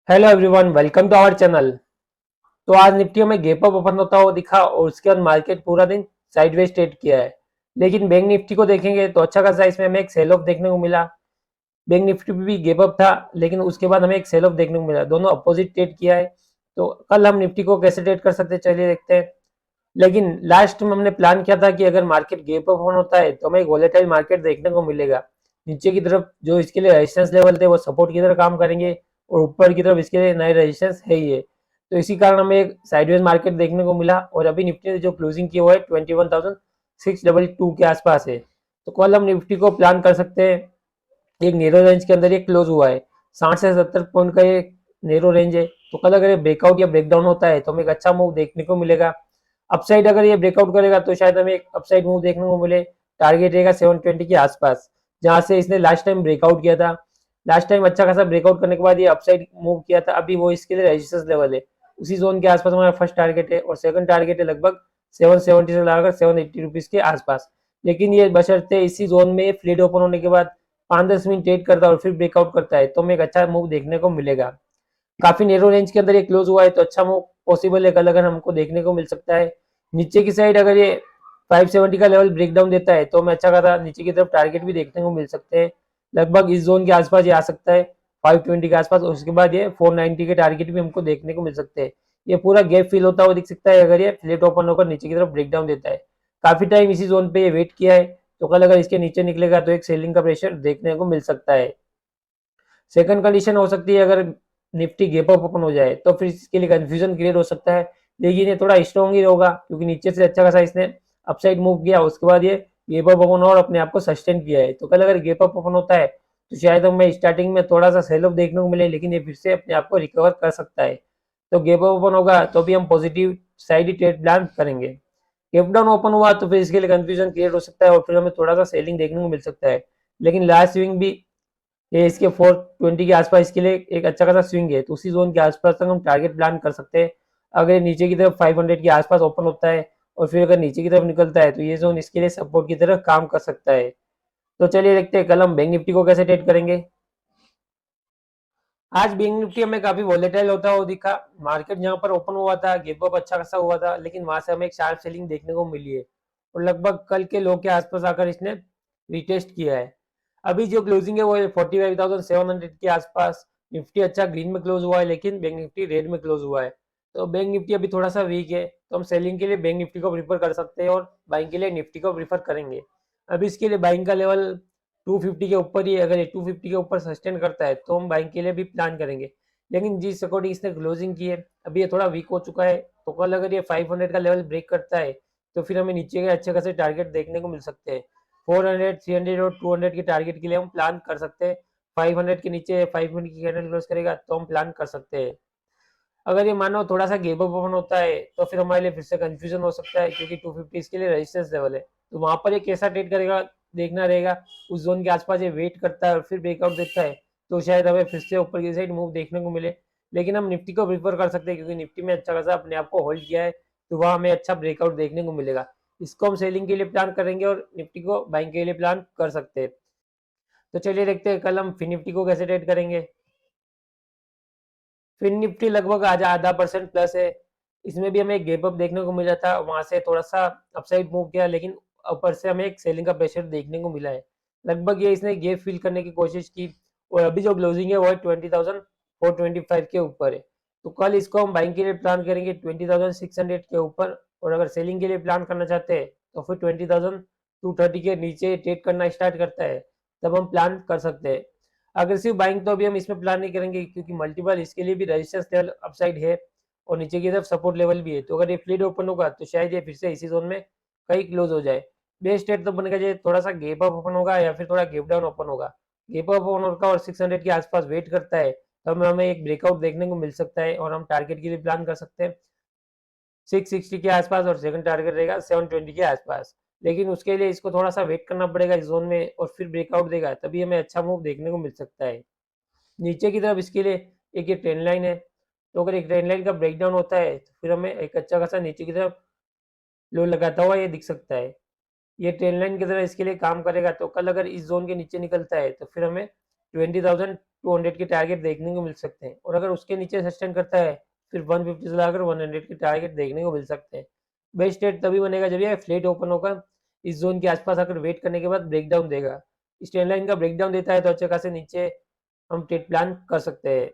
Hello everyone, welcome to our channel. तो आज Nifty हमें गैप अप ओपन होता हुआ दिखा और उसके बाद मार्केट पूरा दिन साइडवेज ट्रेड किया है। लेकिन बैंक निफ्टी को देखेंगे तो अच्छा खासा इसमें हमें एक सेल ऑफ देखने को मिला। बैंक निफ्टी पे भी गैप अप था, लेकिन उसके बाद हमें एक सेल ऑफ देखने को मिला। दोनों अपोजिट ट्रेड किया है। तो कल हम निफ्टी को कैसे ट्रेड कर सकते हैं, चलिए देखते हैं। लेकिन लास्ट में हमने प्लान किया था कि अगर मार्केट गैप अप ओपन होता है तो हमें एक वोलेटाइल मार्केट देखने को मिलेगा। नीचे की तरफ जो इसके लिए रेजिस्टेंस लेवल थे वो सपोर्ट की तरह काम करेंगे और ऊपर की तरफ इसके लिए नए रेजिस्टेंस है ही है। तो इसी कारण हमें एक साइडवेज मार्केट देखने को मिला और अभी निफ्टी ने जो क्लोजिंग की वो है 21,622 के आसपास है। तो कल हम निफ्टी को प्लान कर सकते हैं एक नैरो रेंज के अंदर ये क्लोज हुआ है। 60 से 70 पॉइंट का ये नैरो रेंज है। तो कल अगर ये ब्रेकआउट या ब्रेकडाउन होता है तो हमें एक अच्छा मूव देखने को मिलेगा। अपसाइड अगर ये ब्रेकआउट करेगा तो शायद हमें एक अपसाइड मूव देखने को मिले। टारगेट रहेगा 720 के आसपास, जहां से इसने लास्ट टाइम ब्रेकआउट किया था। लास्ट टाइम अच्छा खासा ब्रेकआउट करने के बाद ये अपसाइड मूव किया था। अभी वो इसके लिए रेजिस्टेंस लेवल है, उसी जोन के आसपास हमारा फर्स्ट टारगेट है और सेकंड टारगेट है लगभग 770 से लगाकर 780 रुपीज के आसपास। लेकिन ये बशर्ते इसी जोन में फ्लिट ओपन होने के बाद 5-10 मिनट ट्रेड करता है और फिर ब्रेकआउट करता है तो हमें एक अच्छा मूव देखने को मिलेगा। काफी नैरो रेंज के अंदर ये क्लोज हुआ है तो अच्छा मूव पॉसिबल है कल अगर हमको देखने को मिल सकता है। नीचे की साइड अगर ये 570 का लेवल ब्रेकडाउन देता है तो हमें अच्छा खासा नीचे की तरफ टारगेट भी देखने को मिल सकते हैं। लगभग इस जोन के आसपास ये आ सकता है 520 के आसपास, और उसके बाद ये 490 के टारगेट भी हमको देखने को मिल सकते हैं। ये पूरा गैप फिल होता हुआ दिख सकता है अगर ये फ्लैट ओपन होकर नीचे की तरफ ब्रेकडाउन देता है। काफी टाइम इसी जोन पे ये वेट किया है, तो कल अगर इसके नीचे निकलेगा तो एक सेलिंग का प्रेशर देखने को मिल सकता है। सेकंड कंडीशन हो सकती है अगर निफ्टी गैप अप ओपन हो जाए तो फिर इसके लिए कंफ्यूजन क्रिएट हो सकता है। लेकिन ये थोड़ा स्ट्रॉन्ग ही होगा क्योंकि नीचे से अच्छा खासा इसने अपसाइड मूव किया, उसके बाद ये गैप अप ओपन और अपने आप को सस्टेन किया है। तो कल अगर गैप अप ओपन होता है तो शायद हमें स्टार्टिंग में थोड़ा सा सेल ऑफ देखने को मिले, लेकिन ये फिर से अपने आप को रिकवर कर सकता है। तो गैप अप ओपन होगा तो भी हम पॉजिटिव साइड ही ट्रेड प्लान करेंगे। गैप डाउन ओपन हुआ तो फिर इसके लिए कंफ्यूजन क्रिएट हो सकता है और फिर हमें थोड़ा सा सेलिंग देखने को मिल सकता है। लेकिन लास्ट स्विंग भी ये इसके 420 के आसपास इसके लिए एक अच्छा खासा स्विंग है, तो उसी जोन के आसपास तक हम टारगेट प्लान कर सकते हैं। अगर नीचे की तरफ 500 के आसपास ओपन होता है और फिर अगर नीचे की तरफ निकलता है तो ये जोन इसके लिए सपोर्ट की तरह काम कर सकता है। तो चलिए देखते हैं कल हम बैंक निफ्टी को कैसे ट्रेड करेंगे। आज बैंक निफ्टी हमें काफी वोलेटाइल होता हुआ दिखा। मार्केट जहां पर ओपन हुआ था गैप अप अच्छा खासा हुआ था, लेकिन वहां से हमें एक शार्प सेलिंग देखने को मिली है और लगभग कल के लो के आसपास आकर इसने रिटेस्ट किया है। अभी जो क्लोजिंग है वो 45,700 के आसपास। निफ्टी अच्छा ग्रीन में क्लोज हुआ है, लेकिन बैंक निफ्टी रेड में क्लोज हुआ है। तो बैंक निफ्टी अभी थोड़ा सा वीक है, तो हम सेलिंग के लिए बैंक निफ्टी को प्रीफर कर सकते हैं और बाइंग के लिए निफ्टी को प्रीफर करेंगे। अभी इसके लिए बाइंग का लेवल 250 के ऊपर ही है। अगर ये 250 के ऊपर सस्टेन करता है तो हम बाइंग के लिए भी प्लान करेंगे। लेकिन जिस अकॉर्डिंग इसने क्लोजिंग की है अभी ये थोड़ा वीक हो चुका है, तो कल अगर ये 500 का लेवल ब्रेक करता है तो फिर हमें नीचे के अच्छे खासे टारगेट देखने को मिल सकते हैं। 400, 300 और 200 के टारगेट के लिए हम प्लान कर सकते हैं। 500 के नीचे 5 मिनट की कैंडल क्लोज करेगा तो हम प्लान कर सकते हैं। अगर ये मानो थोड़ा सा गैप अप ओपन होता है तो फिर हमारे लिए फिर से कंफ्यूजन हो सकता है, क्योंकि 250 इसके लिए रेजिस्टेंस लेवल है। तो वहां पर ये कैसा ट्रेड करेगा देखना रहेगा। उस जोन के आसपास ये वेट करता है और फिर ब्रेकआउट देता है तो शायद हमें फिर से ऊपर की साइड मूव देखने को मिले। लेकिन हम निफ्टी को प्रीफर कर सकते हैं क्योंकि निफ्टी में अच्छा खासा अपने आप को होल्ड किया है, तो वहां हमें अच्छा ब्रेकआउट देखने को मिलेगा। इसको हम सेलिंग के लिए प्लान करेंगे और निफ्टी को बाइंग के लिए प्लान कर सकते हैं। तो चलिए देखते हैं कल हम फिर निफ्टी को कैसे ट्रेड करेंगे। फिर निफ्टी लगभग आज आधा परसेंट प्लस है। इसमें भी हमें एक गैप अप देखने को मिला था, वहां से थोड़ा सा अपसाइड मूव किया, लेकिन ऊपर से हमें एक सेलिंग का प्रेशर देखने को मिला है। लगभग ये इसने गैप फिल करने की कोशिश की और अभी जो क्लोजिंग है वो है 20,425 के ऊपर है। तो कल इसको हम बाइंग के लिए प्लान करेंगे 20,600 के ऊपर, और अगर सेलिंग के लिए प्लान करना चाहते हैं तो फिर 20,230 के नीचे ट्रेड करना स्टार्ट करता है तब हम प्लान कर सकते हैं। अग्रेसिव बाइंग तो अभी हम इसमें प्लान नहीं करेंगे क्योंकि मल्टीपल इसके लिए भी रेजिस्टेंस लेवल अपसाइड है और नीचे की तरफ सपोर्ट लेवल भी है। तो अगर ये फ्लिड ओपन होगा तो शायद ये फिर से इसी जोन में कहीं क्लोज हो जाए। बेस्ट रेट तो बनेगा जो थोड़ा सा गैप अप ओपन होगा या फिर थोड़ा गैप डाउन ओपन होगा। गैप अप ओपन होगा और 600 के आसपास वेट करता है तो हमें एक ब्रेकआउट देखने को मिल सकता है और हम टारगेट के लिए प्लान कर सकते हैं 660 के आसपास, और सेकंड टारगेट रहेगा 720 के आसपास। लेकिन उसके लिए इसको थोड़ा सा वेट करना पड़ेगा इस जोन में और फिर ब्रेकआउट देगा तभी हमें अच्छा मूव देखने को मिल सकता है। नीचे की तरफ इसके लिए एक ये ट्रेंड लाइन है, तो अगर एक ट्रेंड लाइन का ब्रेकडाउन होता है तो फिर हमें एक अच्छा खासा नीचे की तरफ लो लगाता हुआ ये दिख सकता है। ये ट्रेंड लाइन की तरह इसके लिए काम करेगा, तो कल अगर इस जोन के नीचे निकलता है तो फिर हमें 20,200 के टारगेट देखने को मिल सकते हैं, और अगर उसके नीचे सस्टेन करता है फिर 150 से लाकर 100 के टारगेट देखने को मिल सकते हैं। बेस्ट ट्रेड तभी बनेगा जब ये फ्लैट ओपन होकर इस जोन के आसपास आकर वेट करने के बाद ब्रेकडाउन देगा। इस ट्रेंड लाइन का ब्रेकडाउन देता है तो अच्छे खासे नीचे हम ट्रेड प्लान कर सकते हैं।